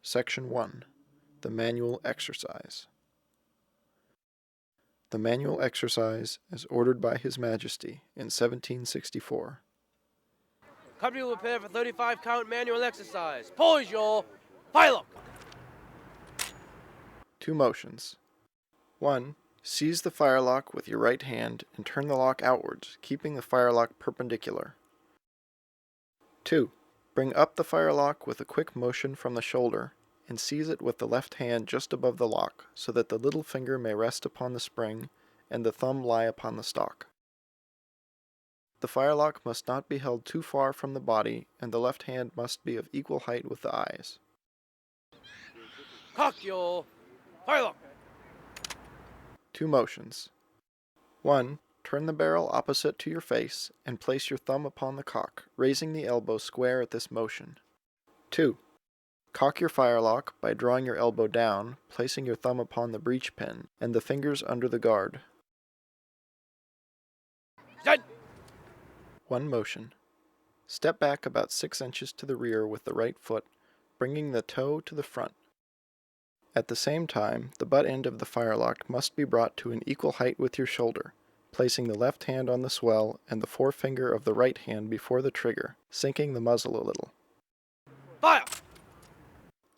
Section 1. The Manual Exercise. The manual exercise is ordered by His Majesty in 1764. Company will prepare for 35 count manual exercise. Poise your fire lock. 2 motions. 1. Seize the firelock with your right hand and turn the lock outwards, keeping the firelock perpendicular. 2. Bring up the firelock with a quick motion from the shoulder and seize it with the left hand just above the lock so that the little finger may rest upon the spring and the thumb lie upon the stock. The firelock must not be held too far from the body and the left hand must be of equal height with the eyes. Cock your fire lock. 2 motions. 1. Turn the barrel opposite to your face and place your thumb upon the cock, raising the elbow square at this motion. 2. Cock your firelock by drawing your elbow down, placing your thumb upon the breech pin and the fingers under the guard. Set. 1 motion. Step back about 6 inches to the rear with the right foot, bringing the toe to the front. At the same time, the butt end of the firelock must be brought to an equal height with your shoulder, placing the left hand on the swell and the forefinger of the right hand before the trigger, sinking the muzzle a little. Fire.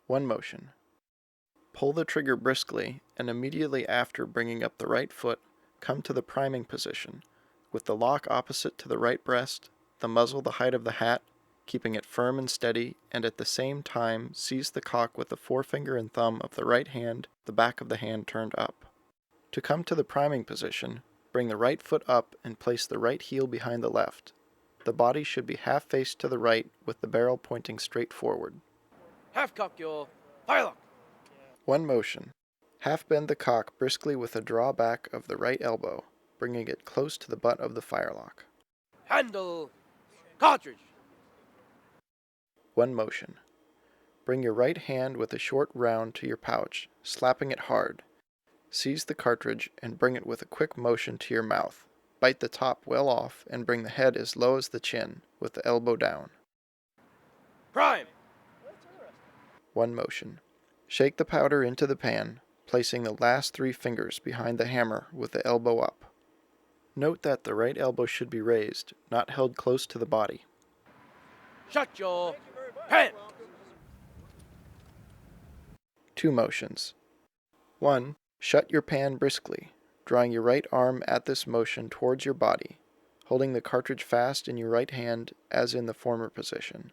1 motion. Pull the trigger briskly, and immediately after bringing up the right foot, come to the priming position, with the lock opposite to the right breast, the muzzle the height of the hat, keeping it firm and steady, and at the same time seize the cock with the forefinger and thumb of the right hand, the back of the hand turned up. To come to the priming position, bring the right foot up and place the right heel behind the left. The body should be half faced to the right with the barrel pointing straight forward. Half cock your fire lock. 1 motion. Half bend the cock briskly with a draw back of the right elbow, bringing it close to the butt of the firelock. Handle cartridge. 1 motion. Bring your right hand with a short round to your pouch, slapping it hard. Seize the cartridge and bring it with a quick motion to your mouth. Bite the top well off and bring the head as low as the chin, with the elbow down. Prime. 1 motion. Shake the powder into the pan, placing the last 3 fingers behind the hammer with the elbow up. Note that the right elbow should be raised, not held close to the body. Shut your pan. 2 motions. 1. Shut your pan briskly, drawing your right arm at this motion towards your body, holding the cartridge fast in your right hand as in the former position.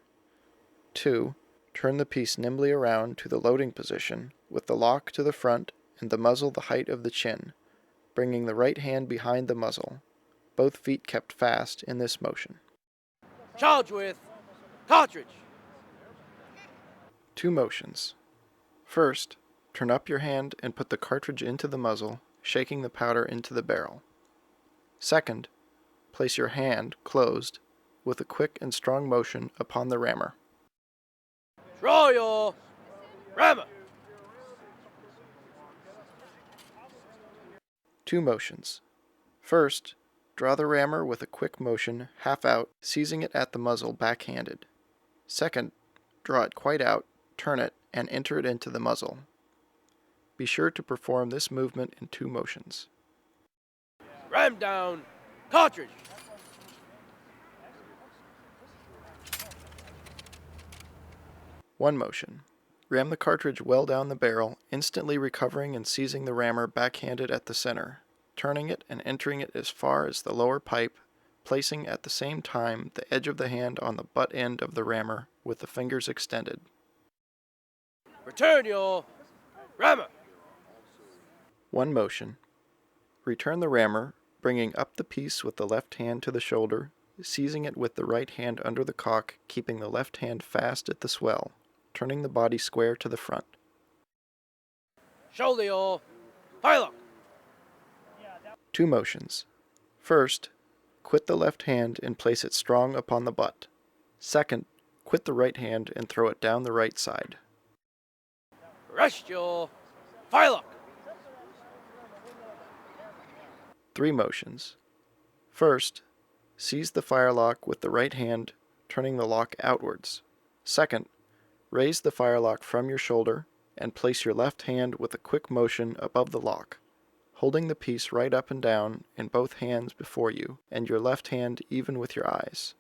2. Turn the piece nimbly around to the loading position, with the lock to the front and the muzzle the height of the chin, bringing the right hand behind the muzzle, both feet kept fast in this motion. Charge with cartridge. 2 motions. First, turn up your hand and put the cartridge into the muzzle, shaking the powder into the barrel. Second, place your hand, closed, with a quick and strong motion upon the rammer. Draw your rammer. 2 motions. First, draw the rammer with a quick motion, half out, seizing it at the muzzle backhanded. Second, draw it quite out, turn it, and enter it into the muzzle. Be sure to perform this movement in 2 motions. Ram down cartridge. 1 motion. Ram the cartridge well down the barrel, instantly recovering and seizing the rammer backhanded at the center, turning it and entering it as far as the lower pipe, placing at the same time the edge of the hand on the butt end of the rammer with the fingers extended. Return your rammer. 1 motion. Return the rammer, bringing up the piece with the left hand to the shoulder, seizing it with the right hand under the cock, keeping the left hand fast at the swell, turning the body square to the front. Shoulder your fire lock. 2 motions. First, quit the left hand and place it strong upon the butt. Second, quit the right hand and throw it down the right side. Rest your fire lock. 3 motions. First, seize the firelock with the right hand, turning the lock outwards. Second, Raise the firelock from your shoulder and place your left hand with a quick motion above the lock, holding the piece right up and down in both hands before you and your left hand even with your eyes.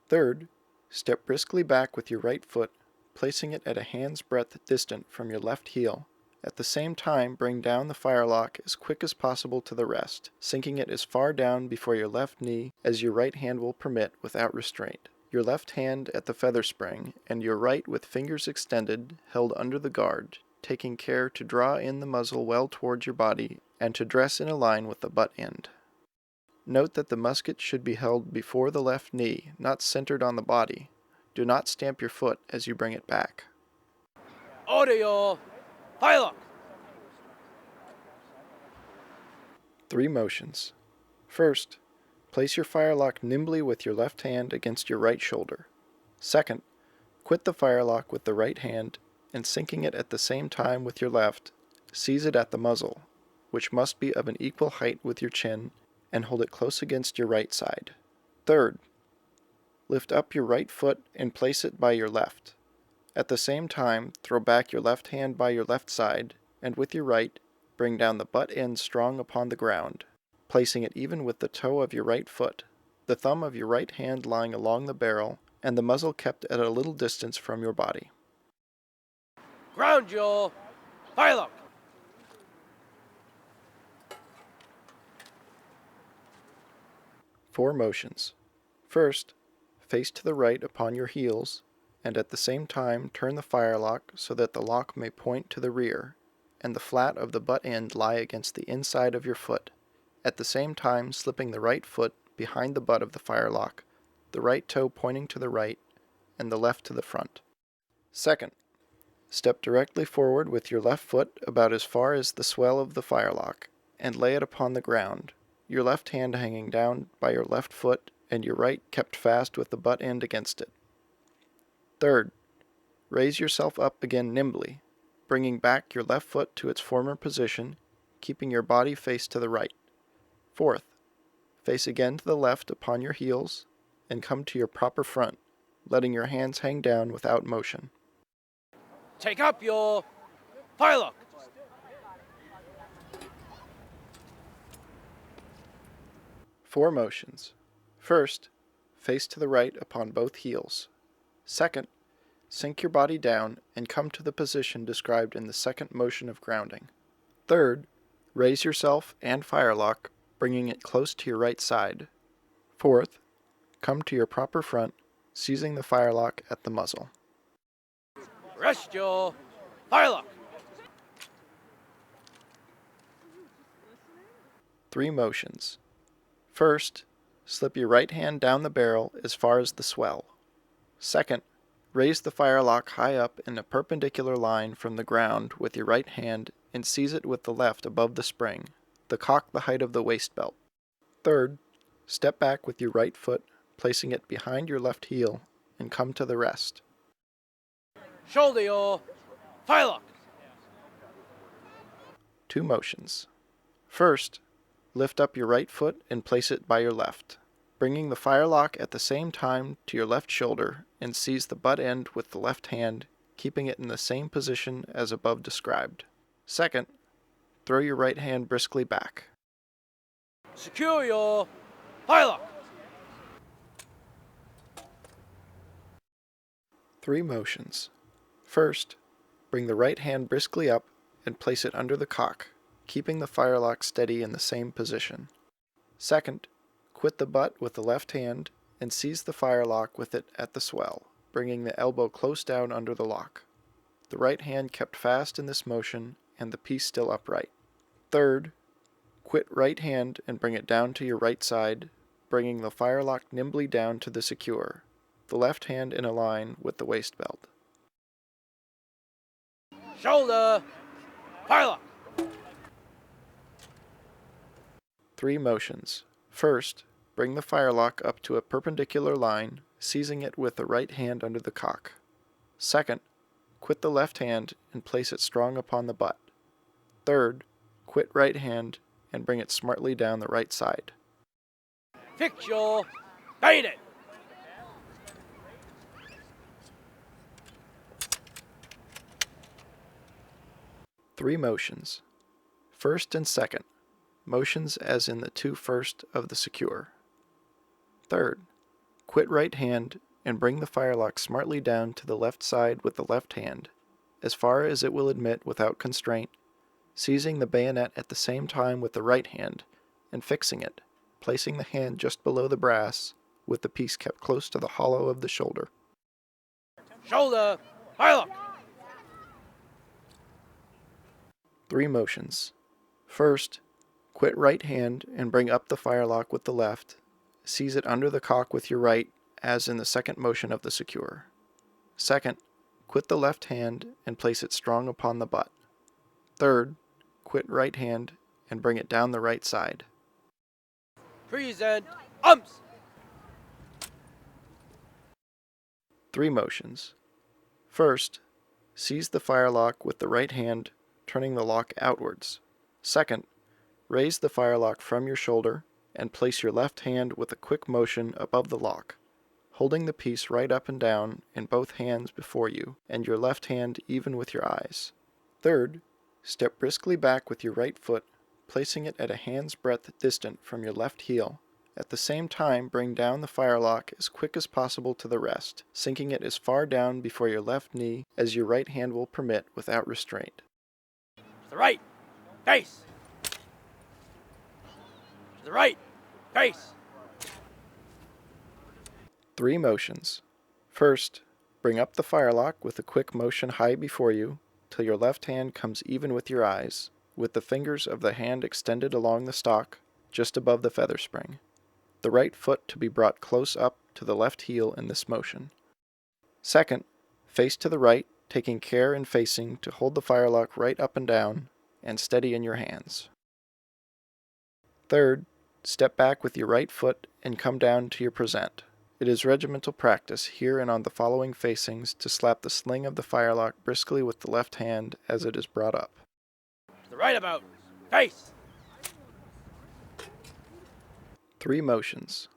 Third, step briskly back with your right foot, placing it at a hand's breadth distant from your left heel. At the same time, bring down the firelock as quick as possible to the rest, sinking it as far down before your left knee as your right hand will permit without restraint. Your left hand at the feather spring, and your right with fingers extended, held under the guard, taking care to draw in the muzzle well towards your body and to dress in a line with the butt end. Note that the musket should be held before the left knee, not centered on the body. Do not stamp your foot as you bring it back. Order your firelock. 3 motions. First, place your firelock nimbly with your left hand against your right shoulder. Second, quit the firelock with the right hand and sinking it at the same time with your left, seize it at the muzzle, which must be of an equal height with your chin, and hold it close against your right side. Third, lift up your right foot and place it by your left. At the same time, throw back your left hand by your left side, and with your right, bring down the butt end strong upon the ground, placing it even with the toe of your right foot, the thumb of your right hand lying along the barrel, and the muzzle kept at a little distance from your body. Ground your firelock. 4 motions. First, face to the right upon your heels, and at the same time turn the firelock so that the lock may point to the rear, and the flat of the butt end lie against the inside of your foot, at the same time slipping the right foot behind the butt of the firelock, the right toe pointing to the right, and the left to the front. Second, step directly forward with your left foot about as far as the swell of the firelock, and lay it upon the ground, your left hand hanging down by your left foot and your right kept fast with the butt end against it. Third, raise yourself up again nimbly, bringing back your left foot to its former position, keeping your body face to the right. Fourth, face again to the left upon your heels, and come to your proper front, letting your hands hang down without motion. Take up your firelock. 4 motions. First, face to the right upon both heels. Second, sink your body down and come to the position described in the second motion of grounding. Third, raise yourself and firelock, bringing it close to your right side. Fourth, come to your proper front, seizing the firelock at the muzzle. Rest your firelock. 3 motions. First, slip your right hand down the barrel as far as the swell. Second, raise the firelock high up in a perpendicular line from the ground with your right hand and seize it with the left above the spring, the cock the height of the waist belt. Third, step back with your right foot, placing it behind your left heel, and come to the rest. Shoulder your firelock. 2 motions. First, lift up your right foot and place it by your left, bringing the firelock at the same time to your left shoulder and seize the butt end with the left hand, keeping it in the same position as above described. Second, throw your right hand briskly back. Secure your firelock. 3 motions. First, bring the right hand briskly up and place it under the cock, keeping the firelock steady in the same position. Second, quit the butt with the left hand and seize the firelock with it at the swell, bringing the elbow close down under the lock. The right hand kept fast in this motion and the piece still upright. Third, quit right hand and bring it down to your right side, bringing the firelock nimbly down to the secure, the left hand in a line with the waist belt. Shoulder firelock. 3 motions. First, bring the firelock up to a perpendicular line, seizing it with the right hand under the cock. Second, quit the left hand and place it strong upon the butt. Third, quit right hand and bring it smartly down the right side. Fix your bayonet. 3 motions. First and second, motions as in the 2 first of the secure. Third, quit right hand and bring the firelock smartly down to the left side with the left hand, as far as it will admit without constraint, seizing the bayonet at the same time with the right hand and fixing it, placing the hand just below the brass, with the piece kept close to the hollow of the shoulder. Shoulder, firelock. 3 motions. First, quit right hand and bring up the firelock with the left, seize it under the cock with your right, as in the second motion of the secure. Second, quit the left hand and place it strong upon the butt. Third, quit right hand and bring it down the right side. Present, umps. 3 motions. First, seize the firelock with the right hand, turning the lock outwards. Second, raise the firelock from your shoulder and place your left hand with a quick motion above the lock, holding the piece right up and down in both hands before you, and your left hand even with your eyes. Third, step briskly back with your right foot, placing it at a hand's breadth distant from your left heel. At the same time, bring down the firelock as quick as possible to the rest, sinking it as far down before your left knee as your right hand will permit without restraint. To the right, face. To the right, face. 3 motions. First, bring up the firelock with a quick motion high before you, till your left hand comes even with your eyes, with the fingers of the hand extended along the stock, just above the feather spring. The right foot to be brought close up to the left heel in this motion. Second, face to the right, taking care in facing to hold the firelock right up and down, and steady in your hands. Third, step back with your right foot and come down to your present. It is regimental practice here and on the following facings to slap the sling of the firelock briskly with the left hand as it is brought up. To the right about, face. 3 motions.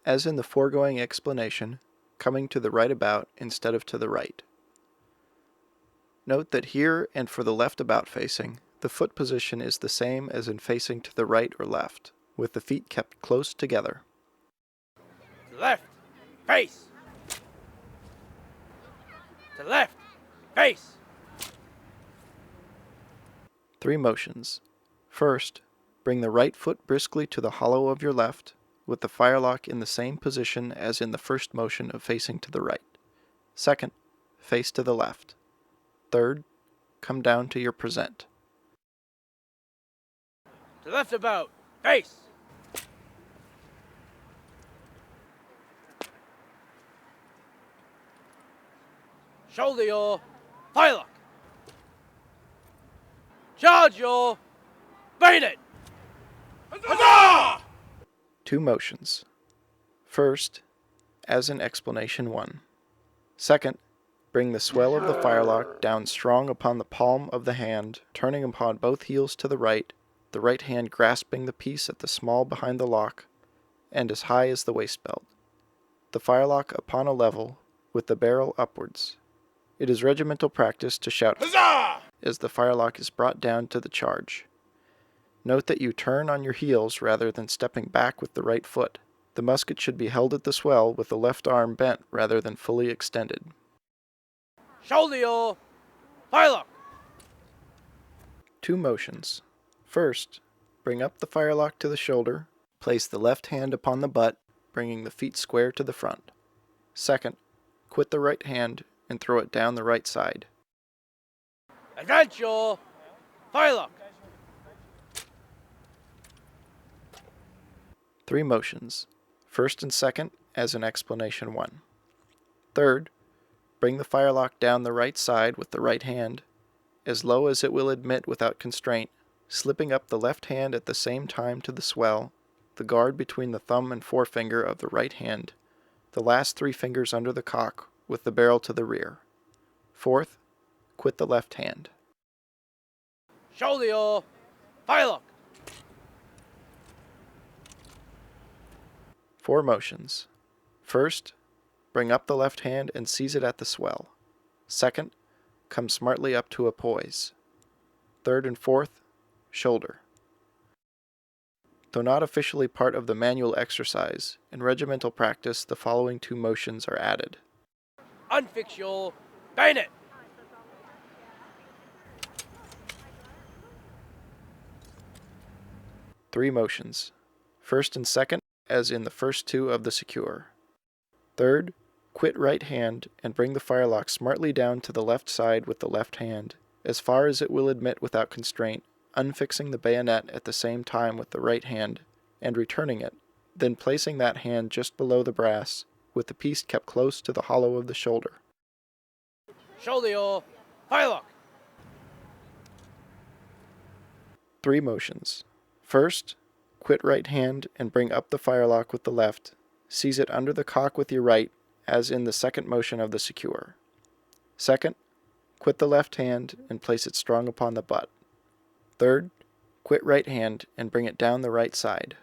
As in the foregoing explanation, coming to the right about instead of to the right. Note that here and for the left about facing, the foot position is the same as in facing to the right or left, with the feet kept close together. To the left, face. To the left, face. 3 motions. First, bring the right foot briskly to the hollow of your left, with the firelock in the same position as in the first motion of facing to the right. Second, face to the left. Third, come down to your present. To the left about, face. Shoulder your firelock. Charge your bayonet. Huzzah! 2 motions. First, as in explanation 1. Second, bring the swell of the firelock down strong upon the palm of the hand, turning upon both heels to the right hand grasping the piece at the small behind the lock, and as high as the waist belt. The firelock upon a level, with the barrel upwards. It is regimental practice to shout "Huzzah!" as the firelock is brought down to the charge. Note that you turn on your heels rather than stepping back with the right foot. The musket should be held at the swell with the left arm bent rather than fully extended. Shoulder your firelock. 2 motions. First, bring up the firelock to the shoulder, place the left hand upon the butt, bringing the feet square to the front. Second, quit the right hand and throw it down the right side. Advance your firelock. 3 motions. First and second, as in explanation 1. Third, bring the firelock down the right side with the right hand, as low as it will admit without constraint, slipping up the left hand at the same time to the swell, the guard between the thumb and forefinger of the right hand, the last 3 fingers under the cock, with the barrel to the rear. Fourth, quit the left hand. Shoulder your firelock. 4 motions. First, bring up the left hand and seize it at the swell. Second, come smartly up to a poise. third and fourth, shoulder. Though not officially part of the manual exercise, in regimental practice the following two motions are added. Unfix your bayonet. Three motions. First and second, as in the first two of the secure. Third, quit right hand and bring the firelock smartly down to the left side with the left hand, as far as it will admit without constraint, unfixing the bayonet at the same time with the right hand, and returning it, then placing that hand just below the brass, with the piece kept close to the hollow of the shoulder. Shoulder your firelock. Three motions. First, quit right hand and bring up the firelock with the left. Seize it under the cock with your right, as in the second motion of the secure. Second, quit the left hand and place it strong upon the butt. Third, quit right hand and bring it down the right side.